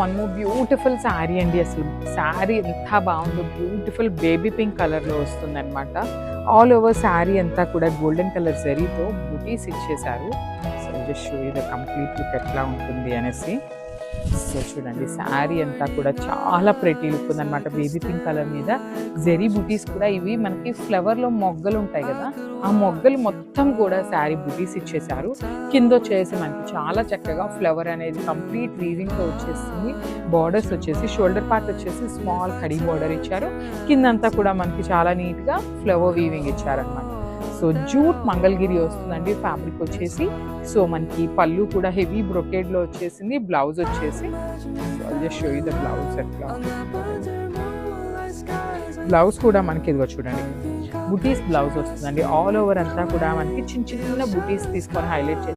One more beautiful sari అండి. అసలు శారీ ఎంత బాగుందో, బ్యూటిఫుల్ బేబీ పింక్ కలర్లో వస్తుంది అనమాట. ఆల్ ఓవర్ శారీ అంతా కూడా గోల్డెన్ కలర్ జరీతో బుటీస్ ఇచ్చేసారు. So just show you the complete look ఎట్లా ఉంటుంది అనేసి. సో చూడండి, శారీ అంతా కూడా చాలా ప్రెటీ లుక్ ఉందన్నమాట. బేబీ పింక్ కలర్ మీద జెరీ బుటీస్ కూడా, ఇవి మనకి ఫ్లవర్లో మొగ్గలు ఉంటాయి కదా, ఆ మొగ్గలు మొత్తం కూడా శారీ బుటీస్ ఇచ్చేసారు. కింద వచ్చేసి మనకి చాలా చక్కగా ఫ్లవర్ అనేది కంప్లీట్ వీవింగ్తో వచ్చేసింది. బార్డర్స్ వచ్చేసి షోల్డర్ పార్ట్ వచ్చేసి స్మాల్ కడీ బార్డర్ ఇచ్చారు. కిందంతా కూడా మనకి చాలా నీట్గా ఫ్లవర్ వీవింగ్ ఇచ్చారనమాట. సో జూట్ మంగళగిరి వస్తుందండి ఫ్యాబ్రిక్ వచ్చేసి. సో మనకి పళ్ళు కూడా హెవీ బ్రొకేడ్లో వచ్చేసింది. బ్లౌజ్ వచ్చేసి just show you the blouse ఎట్లా. బ్లౌజ్ కూడా మనకి ఇదిగో చూడండి, బుటీస్ బ్లౌజ్ వస్తుందండి. ఆల్ ఓవర్ అంతా కూడా మనకి చిన్న చిన్న బుటీస్ తీసుకొని హైలైట్ చేసి